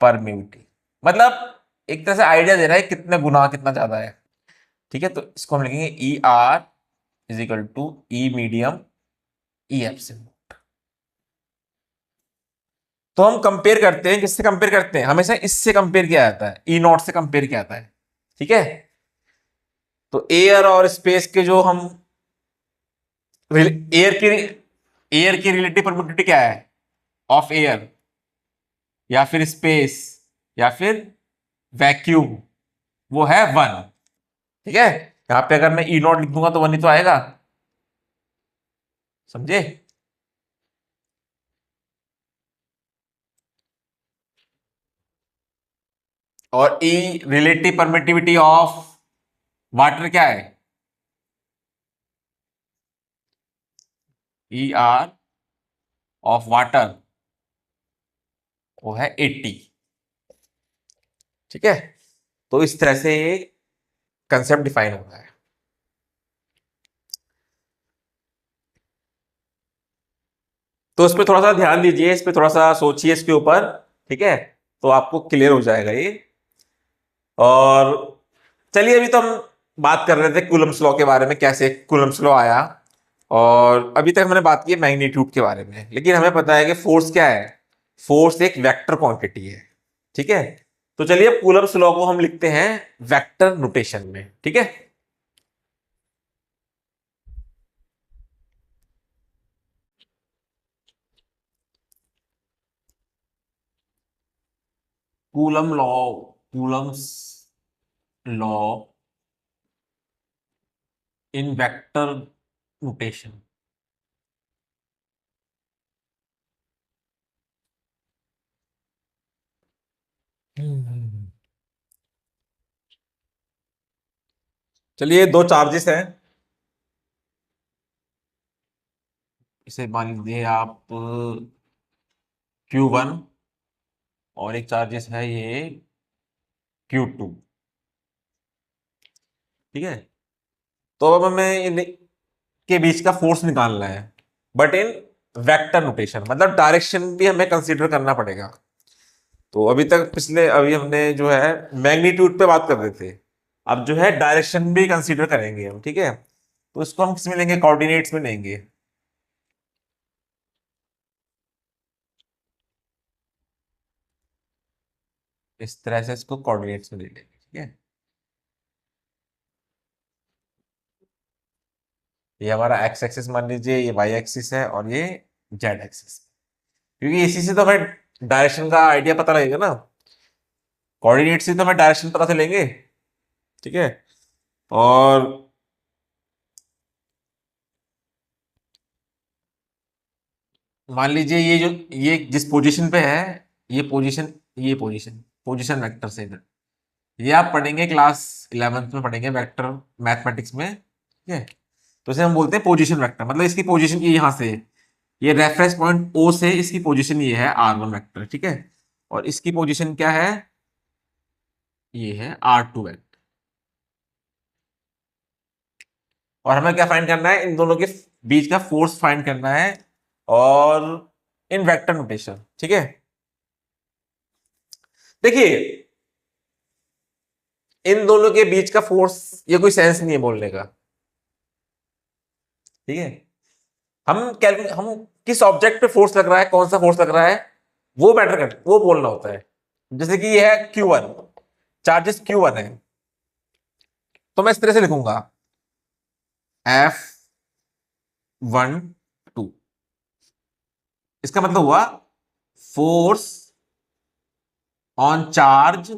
A: परमिटिविटी मतलब एक तरह से आइडिया दे रहा है कितने गुना कितना ज्यादा है। ठीक है, तो इसको हम लिखेंगे E R equal to E medium E epsilon. तो हम कंपेयर करते हैं, किससे कंपेयर करते हैं, हमेशा इससे कंपेयर किया जाता है, ई नॉट से कंपेयर किया जाता है। ठीक है, तो एयर और स्पेस के जो हम एयर की एयर की रिलेटिव परमिटिविटी क्या है ऑफ एयर या फिर स्पेस या फिर वैक्यूम, वो है 1। ठीक है, यहां पे अगर मैं ई नॉट लिख दूंगा तो 1 ही तो आएगा, समझे। और ई रिलेटिव परमिटिविटी ऑफ वाटर क्या है, ई आर ऑफ वाटर, वो है 80। ठीक है, तो इस तरह से ये कंसेप्ट डिफाइन होता है। तो इस पे थोड़ा सा ध्यान दीजिए, इस पे थोड़ा सा सोचिए इसके ऊपर। ठीक है, तो आपको क्लियर हो जाएगा ये। और चलिए, अभी तो हम बात कर रहे थे कूलम्स लॉ के बारे में, कैसे कूलम्स लॉ आया। और अभी तक हमने बात की मैग्नीट्यूड के बारे में, लेकिन हमें पता है कि फोर्स क्या है, फोर्स एक वेक्टर क्वांटिटी है। ठीक है, तो चलिए अब कूलम्स लॉ को हम लिखते हैं वेक्टर नोटेशन में। ठीक है, coulomb law, Coulomb's law in vector notation. चलिए, दो चार्जेस हैं, इसे मान लीजिए आप Q1, और एक चार्जेस है ये Q2। ठीक है, तो अब हमें के बीच का फोर्स निकालना है, बट इन वेक्टर नोटेशन, मतलब डायरेक्शन भी हमें कंसीडर करना पड़ेगा। तो अभी तक अभी हमने जो है मैग्नीट्यूड पे बात कर रहे थे, अब जो है डायरेक्शन भी कंसीडर करेंगे हम। ठीक है, तो इसको हम किस में लेंगे, कोऑर्डिनेट्स में लेंगे। इस तरह से इसको कोऑर्डिनेट्स में ले लेंगे। ठीक है, ये हमारा एक्स एक्सिस मान लीजिए, ये वाई एक्सिस है, और ये जेड एक्सिस। क्योंकि इसी से तो हमें डायरेक्शन का आइडिया पता लगेगा ना, कोऑर्डिनेट से तो हमें डायरेक्शन पता चलेंगे। ठीक है, और मान लीजिए ये जिस पोजीशन पे है, ये पोजीशन पोजीशन वेक्टर से इधर, ये आप पढ़ेंगे क्लास 11th में पढ़ेंगे वेक्टर मैथमेटिक्स में। ठीक है, तो इसे हम बोलते हैं पोजीशन वेक्टर, मतलब इसकी पोजीशन ये यहां से, ये रेफरेंस पॉइंट ओ से इसकी पोजीशन ये है R1 वेक्टर। ठीक है, और इसकी पोजीशन क्या है, ये है R2 वेक्टर। और हमें क्या फाइंड करना है, इन दोनों के बीच का फोर्स फाइंड करना है, और इन वेक्टर नोटेशन। ठीक है, देखिए इन दोनों के बीच का फोर्स, ये कोई सेंस नहीं है बोलने का। ठीक है, हम किस ऑब्जेक्ट पे फोर्स लग रहा है, कौन सा फोर्स लग रहा है, वो मैटर कर, वो बोलना होता है। जैसे कि ये है Q1, चार्जेस Q1 है, तो मैं इस तरह से लिखूंगा F12। इसका मतलब हुआ force on charge,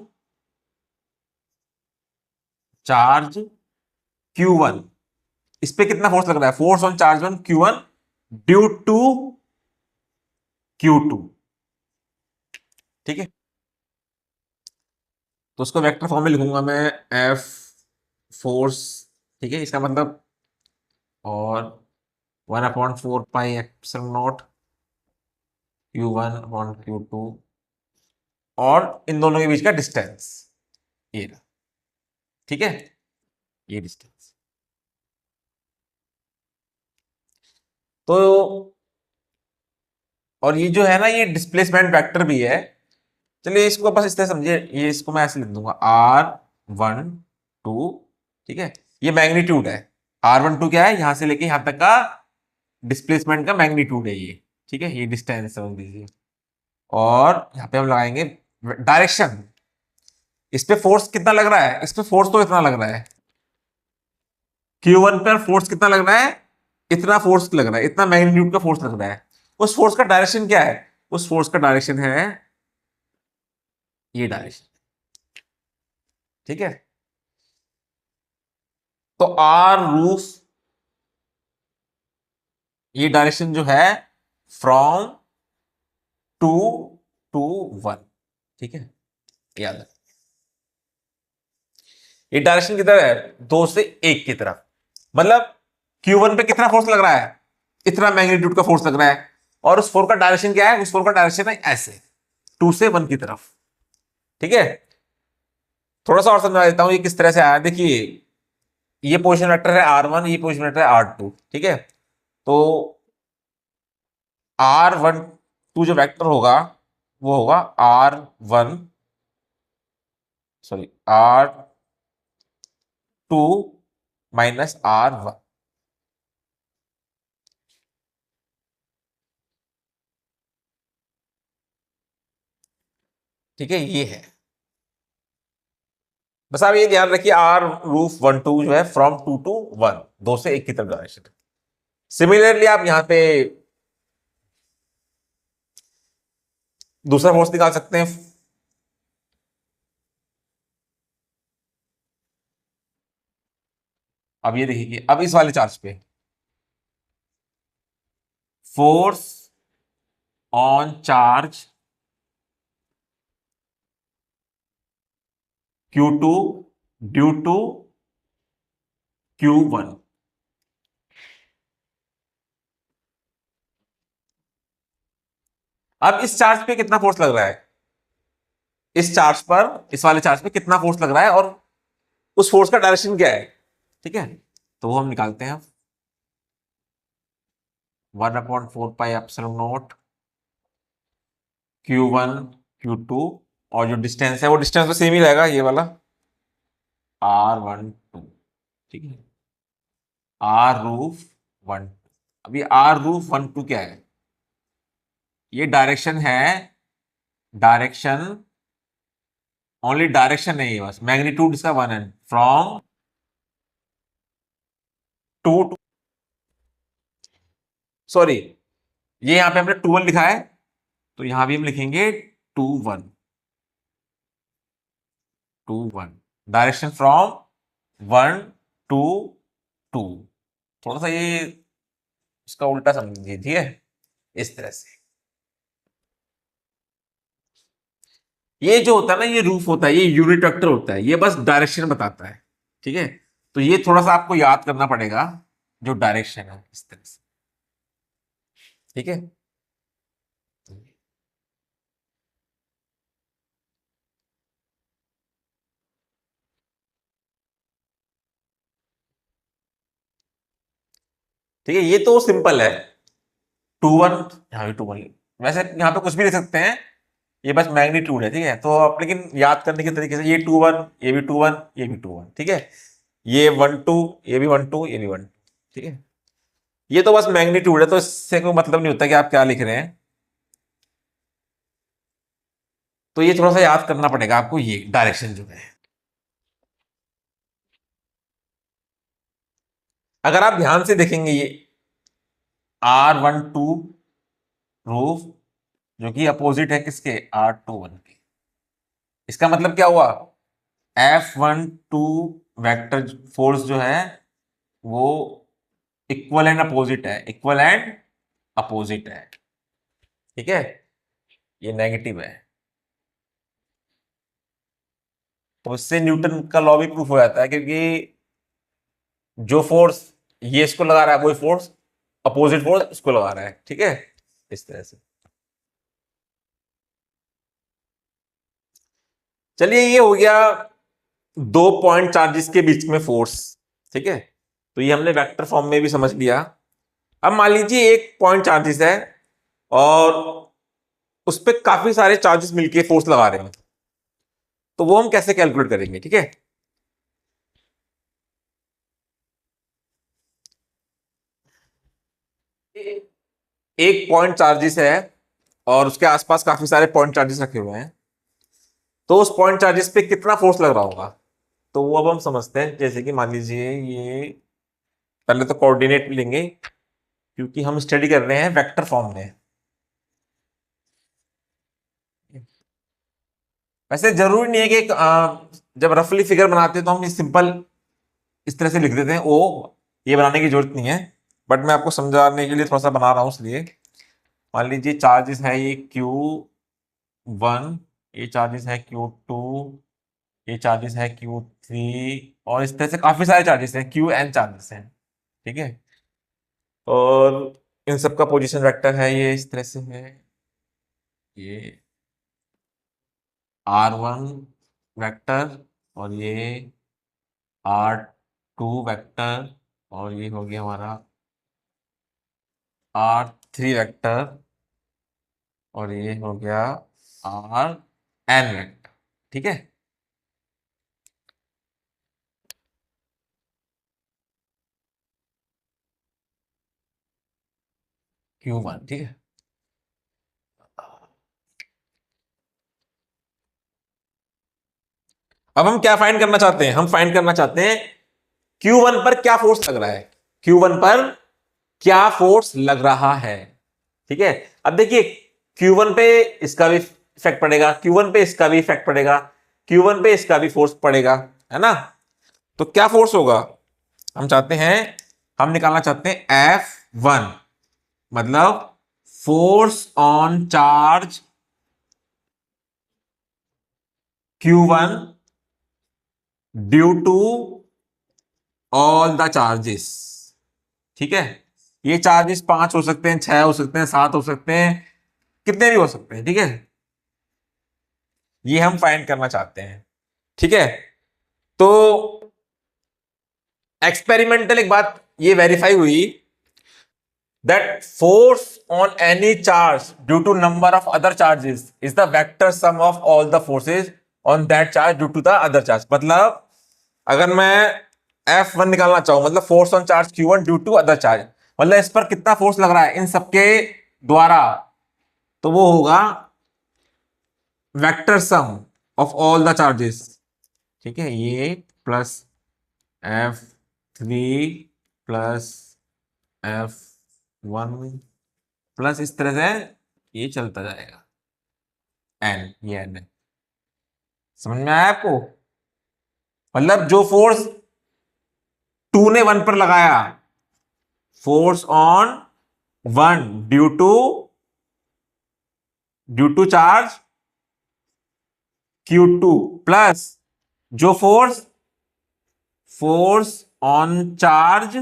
A: charge Q1। इस पे कितना फोर्स लग रहा है, force on charge on Q1 due to Q2। ठीक है, तो उसको वेक्टर फॉर्म में लिखूंगा मैं, एफ फोर्स। ठीक है, इसका मतलब, और 1/4 पाई एप्सिलॉन नॉट Q1/Q2, और इन दोनों के बीच का डिस्टेंस ये रहा। ठीक है, ये डिस्टेंस। तो और ये जो है ना, ये डिस्प्लेसमेंट वेक्टर भी है। चलिए इसको बस इस तरह समझिए, ये इसको मैं ऐसे लिख दूंगा R12। ठीक है, ये मैग्नीट्यूड है। R12 क्या है, यहां से लेके यहां तक का डिस्प्लेसमेंट का मैग्नीट्यूड है ये। ठीक है, ये डिस्टेंस समझ लीजिए, और यहां पे हम लगाएंगे डायरेक्शन। इस पे फोर्स कितना लग रहा है, इस पे फोर्स तो इतना लग रहा है, Q1 पर फोर्स कितना लग रहा है, इतना फोर्स लग रहा है, इतना मैग्नीट्यूड का फोर्स लग रहा है। उस फोर्स का डायरेक्शन क्या है, उस फोर्स का डायरेक्शन है ये डायरेक्शन। ठीक है, तो आर रूफ, ये डायरेक्शन जो है फ्रॉम 2 to 1। ठीक है, याद है, ये डायरेक्शन किधर है, 2 से 1 की तरफ। मतलब Q1 पे कितना फोर्स लग रहा है, इतना मैग्नीट्यूड का फोर्स लग रहा है, और उस फोर्स का डायरेक्शन क्या है, उस फोर्स का डायरेक्शन है ऐसे 2 से 1 की तरफ। ठीक है, थोड़ा सा और समझा देता हूं ये किस तरह से आया। देखिए ये पोजीशन वेक्टर है R1, ये पोजीशन वेक्टर है R2। ठीक है, तो R12 जो वेक्टर होगा, वो होगा R1, sorry R2 minus R1। ठीक है, ये है, बस आप ये ध्यान रखिए, R√1 2 जो है फ्रॉम 2 to 1, 2 से 1 की तरफ डायरेक्शन। सिमिलरली आप यहां पे दूसरा फोर्स निकाल सकते हैं। अब ये देखिए, अब इस वाले चार्ज पे force on charge Q2 due to Q1। अब इस चार्ज पे कितना फोर्स लग रहा है, इस चार्ज पर, इस वाले चार्ज पे कितना फोर्स लग रहा है और उस फोर्स का डायरेक्शन क्या है। ठीक है, तो वो हम निकालते हैं। 1/4 pi epsilon naught Q1 Q2, और जो डिस्टेंस है वो डिस्टेंस तो सेम ही रहेगा, ये वाला R12। ठीक है, R रूफ 1। अभी R रूफ 12 क्या है, ये डायरेक्शन है, डायरेक्शन, ओनली डायरेक्शन नहीं है, बस मैग्नीट्यूड इसका 1 है, फ्रॉम 2 सॉरी, ये यहां पे हमने 2 1 लिखा है, तो यहां भी हम लिखेंगे 2 1, 2 1, डायरेक्शन फ्रॉम 1 to 2। थोड़ा सा ये इसका उल्टा समझिए, ठीक है, इस तरह से। ये जो होता है ना, ये रूफ होता है, ये यूनिट वेक्टर होता है, ये बस डायरेक्शन बताता है। ठीक है, तो ये थोड़ा सा आपको याद करना पड़ेगा, जो डायरेक्शन है इस तरह से। ठीक है, ठीक है, ये तो सिंपल है। 2 1, यहाँ भी 2 1, वैसे यहाँ पे कुछ भी लिख सकते हैं, ये बस मैग्नीट्यूड है। ठीक है, तो आप लेकिन याद करने के तरीके से, ये 2 1, ये भी 2 1, ये भी 2 1। ठीक है, ये 1 2, ये भी 1 2, ये भी 1 2। ठीक है, ये तो बस मैग्नीट्यूड है, तो इससे कोई मतलब नहीं होता कि आप क्या लिख रहे हैं। तो ये थोड़ा सा याद करना पड़ेगा आपको, ये डायरेक्शन जो है। अगर आप ध्यान से देखेंगे, ये R12 रूफ, जो कि अपोजिट है किसके, R21 के। इसका मतलब क्या हुआ, F12 वेक्टर फोर्स जो है वो इक्वल एंड अपोजिट है, इक्वल एंड अपोजिट है। ठीक है, ये नेगेटिव है, तो इससे न्यूटन का लॉ भी प्रूफ हो जाता है, क्योंकि जो फोर्स ये इसको लगा रहा है, वही फोर्स अपोजिट फोर्स उसको लगा रहा है। ठीक है, इस तरह से। चलिए, ये हो गया 2 पॉइंट चार्जेस के बीच में फोर्स। ठीक है, तो ये हमने वेक्टर फॉर्म में भी समझ लिया। अब मान लीजिए एक पॉइंट चार्जेस है और उस पर काफी सारे चार्जेस मिलके फोर्स लगा रहे हैं, तो वो हम कैसे कैलकुलेट करेंगे। ठीक है, एक पॉइंट चार्जेस है और उसके आसपास काफी सारे पॉइंट चार्जेस रखे हुए हैं, तो उस पॉइंट चार्जेस पे कितना फोर्स लग रहा होगा। तो वो अब हम समझते हैं। जैसे कि मान लीजिए, ये पहले तो कोऑर्डिनेट लेंगे, क्योंकि हम स्टडी कर रहे हैं वेक्टर फॉर्म में। वैसे जरूरी नहीं है कि जब रफली फिगर बनाते हैं तो हम ये सिंपल इस तरह से लिख देते हैं, ओ, ये बनाने की जरूरत नहीं है, बट मैं आपको समझाने के लिए थोड़ा सा बना रहा हूं इसलिए। मान लीजिए चार्जेस है ये Q1, ये चार्जेस है Q2, ये चार्जेस है Q3, और इस तरह से काफी सारे चार्जेस हैं, QN चार्जेस हैं। ठीक है, और इन सब का पोजीशन वेक्टर है, ये इस तरह से है, ये R1 वेक्टर, और ये R2 वेक्टर, और ये हो गया हमारा R3 वेक्टर, और ये हो गया RN वेक्टर। ठीक है, Q1। ठीक है, अब हम क्या फाइंड करना चाहते हैं, हम फाइंड करना चाहते हैं Q1 पर क्या फोर्स लग रहा है, Q1 पर क्या फोर्स लग रहा है। ठीक है, अब देखिए, Q1 पे इसका भी इफेक्ट पड़ेगा, Q1 पे इसका भी इफेक्ट पड़ेगा, Q1 पे इसका भी फोर्स पड़ेगा, है ना। तो क्या फोर्स होगा, हम चाहते हैं, हम निकालना चाहते हैं F1, मतलब force on charge Q1 due to all the charges. ठीक है, ये चार्जेस 5 हो सकते हैं, 6 हो सकते हैं, 7 हो सकते हैं, कितने भी हो सकते हैं। ठीक है, ये हम फाइंड करना चाहते हैं। ठीक है, तो एक्सपेरिमेंटल एक बात ये वेरीफाई हुई that force on any charge due to number of other charges is the vector sum of all the forces on that charge due to the other charge। मतलब अगर मैं F1 निकालना चाहूं, मतलब force on charge Q1 due to other charge, मतलब इस पर कितना फोर्स लग रहा है इन सबके द्वारा, तो वो होगा vector sum of all the charges. ठीक है, ये plus F3 plus F1 plus इस तरह से ये चलता जाएगा N, ये N है। समझ में आया आपको? मतलब जो फोर्स 2 ने 1 पर लगाया, force on 1 due to charge Q2 plus जो force on charge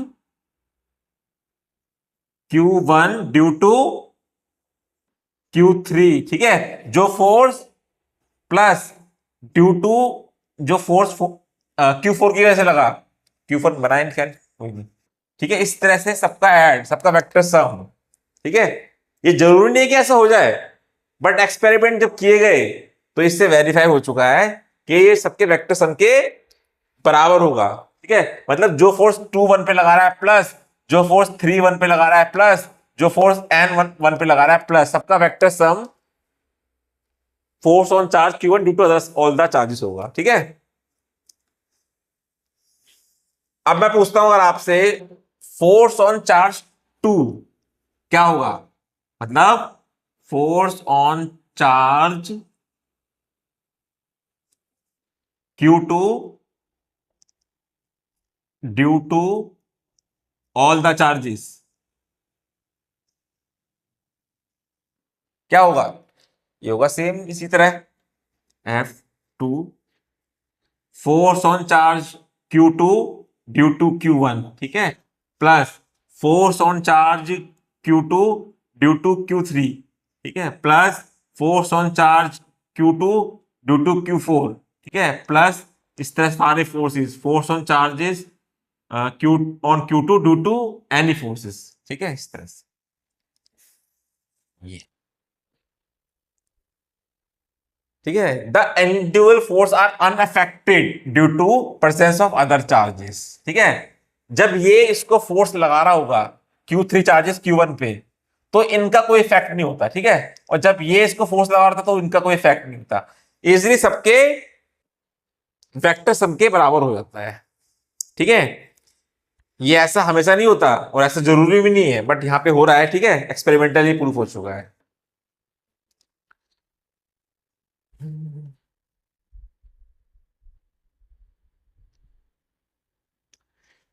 A: Q1 due to Q3। ठीक है, जो फोर्स प्लस ड्यू टू जो फोर्स Q4 की वजह से लगा, Q4 बनाए खैर कोई नहीं। ठीक है, इस तरह से सबका ऐड, सबका वेक्टर सम। ठीक है, ये जरूरी नहीं कि ऐसा हो जाए, बट एक्सपेरिमेंट जब किए गए तो इससे वेरीफाई हो चुका है कि ये सबके वेक्टर सम के बराबर होगा। ठीक है, मतलब जो फोर्स 2 1 पे लगा रहा है प्लस जो फोर्स 3 1 पे लगा रहा है प्लस जो फोर्स N 1 पे लगा रहा है प्लस सबका vector sum force on charge Q1 due to all the charges होगा। ठीक है, अब मैं पूछता हूं अगर आपसे फोर्स ऑन चार्ज 2 क्या होगा, मतलब force on charge Q2 due to all the charges क्या होगा? ये होगा सेम इसी तरह F2 force on charge Q2 due to Q1। ठीक है, plus force on charge Q2 due to Q3। ठीक है, plus force on charge Q2 due to Q4। ठीक है, प्लस इस तरह सारे forces, force on charges Q2 due to any forces. ठीक है, इस तरह से ये। ठीक है, the individual force are unaffected due to presence of other charges. ठीक है, जब ये इसको फोर्स लगा रहा होगा Q3 चार्जेस Q1 पे, तो इनका कोई इफेक्ट नहीं होता। ठीक है, और जब ये इसको फोर्स लगा रहा था तो इनका कोई इफेक्ट नहीं होता। इजीली सबके वेक्टर सम के बराबर हो जाता है। ठीक है, ये ऐसा हमेशा नहीं होता और ऐसा जरूरी भी नहीं है, बट यहां पे हो रहा है। ठीक है, एक्सपेरिमेंटली प्रूफ हो चुका है।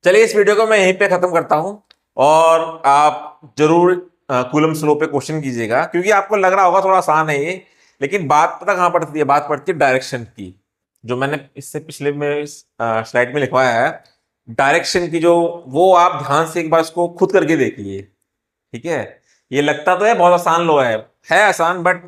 A: चलिए इस वीडियो को मैं यहीं पे खत्म करता हूं, और आप जरूर कूलम स्लो पे क्वेश्चन कीजिएगा, क्योंकि आपको लग रहा होगा थोड़ा आसान है ये, लेकिन बात पता कहां पड़ती है? बात पड़ती है डायरेक्शन की, जो मैंने इससे पिछले में स्लाइड में लिखवाया है। डायरेक्शन की जो, वो आप ध्यान से एक बार उसको खुद करके देखिए। ठीक है, ये लगता तो है बहुत आसान लो है आसान, बट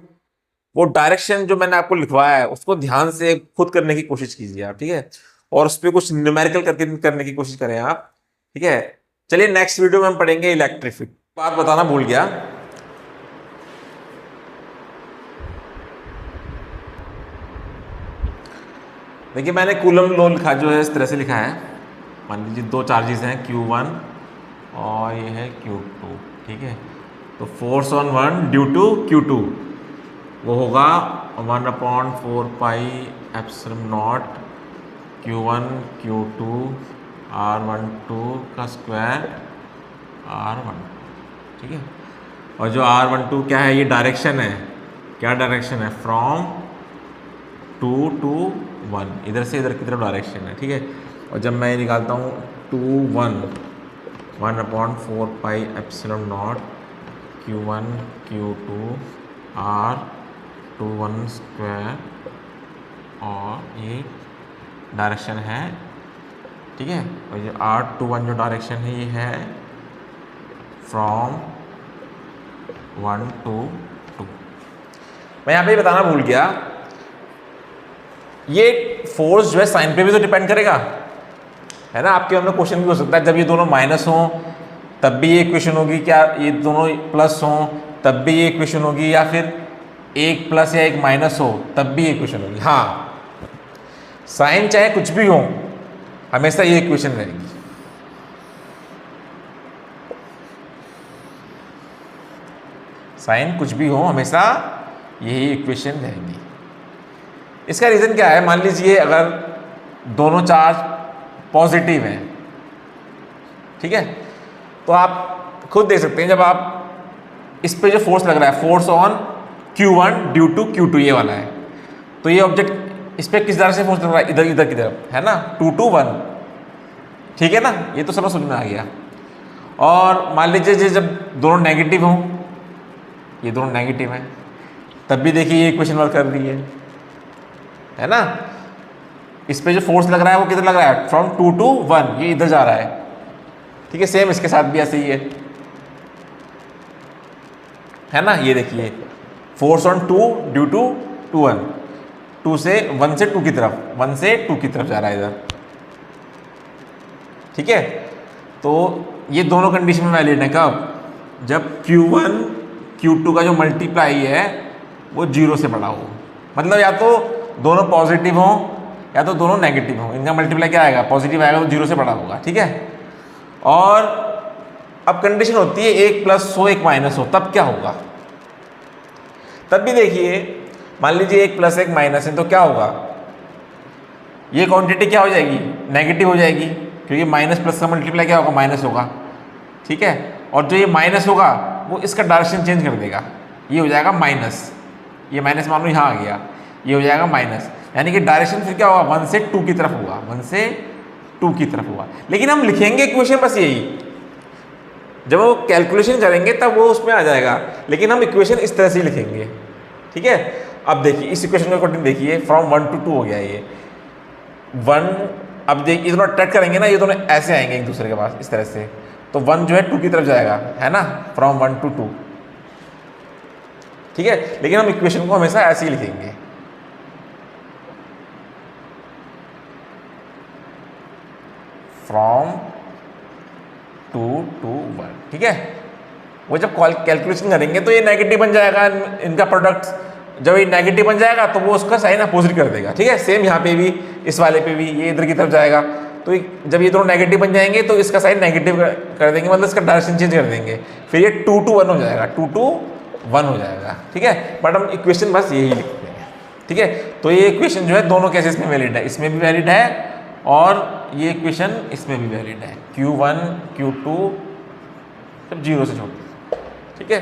A: वो डायरेक्शन जो मैंने आपको लिखवाया है उसको ध्यान से खुद करने की कोशिश कीजिए आप। ठीक है, और उस पर कुछ न्यूमेरिकल करके करने की कोशिश करें आप। ठीक है, चलिए नेक्स्ट वीडियो में हम पढ़ेंगे इलेक्ट्रिक। बात बताना भूल गया, देखिए मैंने कूलम लॉ लिखा जो है इस तरह से लिखा है। मान लीजिए दो चार्जेस हैं Q1 और ये है Q2। ठीक है, तो force on 1 due to Q2 वो होगा 1/4 pi epsilon naught Q1 Q2 R12 का स्क्वायर R12। ठीक है, और जो R12 क्या है, ये डायरेक्शन है। क्या डायरेक्शन है? फ्रॉम 2 to 1, इधर से इधर की तरफ डायरेक्शन है। ठीक है, और जब मैं ये निकालता हूँ 2 1 1/4 pi epsilon naught Q1 Q2 R21 square, और ये डायरेक्शन है। ठीक है, और ये R21 जो डायरेक्शन है ये है फ्रॉम 1 to 2। मैं यहाँ पे बताना भूल गया, ये फोर्स जो है साइन पे भी तो डिपेंड करेगा, है ना। आपके हमने क्वेश्चन भी हो सकता है जब ये दोनों माइनस हों तब भी ये इक्वेशन होगी, क्या ये दोनों प्लस हों तब भी ये इक्वेशन होगी, या फिर एक प्लस या एक माइनस हो तब भी ये इक्वेशन होगी। हाँ, साइन चाहे कुछ भी हो हमेशा ये इक्वेशन रहेगी। साइन कुछ भी हो हमेशा यही इक्वेशन रहेगी। इसका रीज़न क्या है, मान लीजिए अगर दोनों चार्ज पॉजिटिव हैं, ठीक है, तो आप खुद देख सकते हैं जब आप इस पे जो फोर्स लग रहा है, force on Q1 due to Q2 ये वाला है, तो ये ऑब्जेक्ट इस पे किस तरह से फोर्स लग रहा है, इधर इधर की तरफ, है ना, 2 to 1, ठीक है ना, ये तो सब समझ में आ गया। और मान लीजिए जब दोनों नेगेटिव हों, ये दोनों नेगेटिव हैं, तब भी देखिए ये इक्वेशन वर्क कर रही है ना। इस पे जो फोर्स लग रहा है वो किधर लग रहा है, फ्रॉम 2 to 1, ये इधर जा रहा है, ठीक है। सेम इसके साथ भी ऐसे ही है ना। ये देखिए फोर्स ऑन 2 ड्यू टू 1, 2 से 1 से 2 की तरफ, 1 से 2 की तरफ जा रहा है इधर, ठीक है। तो ये दोनों कंडीशन में वैलिड है कब, जब Q1 Q2 का जो मल्टीप्लाई है वो 0 से बड़ा हो, मतलब या तो दोनों पॉजिटिव हों या तो दोनों नेगेटिव हों, इनका मल्टीप्लाई क्या आएगा, पॉजिटिव आएगा तो 0 से बड़ा होगा, ठीक है। और अब कंडीशन होती है एक प्लस हो एक माइनस हो, तब क्या होगा, तब भी देखिए मान लीजिए एक प्लस एक माइनस है तो क्या होगा, ये क्वांटिटी क्या हो जाएगी, नेगेटिव हो जाएगी, क्योंकि माइनस प्लस का मल्टीप्लाई क्या होगा, माइनस होगा, ठीक है। और जो ये माइनस होगा वो इसका डायरेक्शन चेंज कर देगा, ये हो जाएगा माइनस, ये माइनस मान लो यहाँ आ गया, ये हो जाएगा माइनस, यानी कि डायरेक्शन फिर क्या होगा, 1 से 2 की तरफ होगा, 1 से 2 की तरफ होगा। लेकिन हम लिखेंगे इक्वेशन बस यही, जब वो कैलकुलेशन करेंगे तब वो उसमें आ जाएगा, लेकिन हम इक्वेशन इस तरह से लिखेंगे, ठीक है। अब देखिए इस इक्वेशन के अकॉर्डिंग देखिए फ्रॉम 1 to 2 हो गया ये 1, अब देखिए ये दोनों अट्रैक्ट करेंगे ना, ये दोनों ऐसे आएंगे एक दूसरे के पास इस तरह से, तो 1 जो है 2 की तरफ जाएगा, है ना, फ्रॉम 1 to 2, ठीक है। लेकिन हम इक्वेशन को हमेशा ऐसे ही लिखेंगे, फ्रॉम 2 to 1, ठीक है। वो जब कैलकुलेशन करेंगे तो ये नेगेटिव बन जाएगा, इनका प्रोडक्ट जब ये नेगेटिव बन जाएगा तो वो उसका साइन अपोजिट कर देगा, ठीक है। सेम यहाँ पे भी, इस वाले पे भी, ये इधर की तरफ जाएगा, तो जब ये दोनों नेगेटिव बन जाएंगे तो इसका साइन नेगेटिव कर देंगे, मतलब इसका डायरेक्शन चेंज कर देंगे, फिर ये 2 to 1 हो जाएगा, 2 to 1 हो जाएगा, ठीक है। बट हम इक्वेशन बस यही लिखते हैं, ठीक है। तो ये इक्वेशन जो है दोनों केसेस में वैलिड है, इसमें भी वैलिड है और ये इक्वेशन इसमें भी वैलिड है, Q1 Q2 सब 0 से छोटे, ठीक है।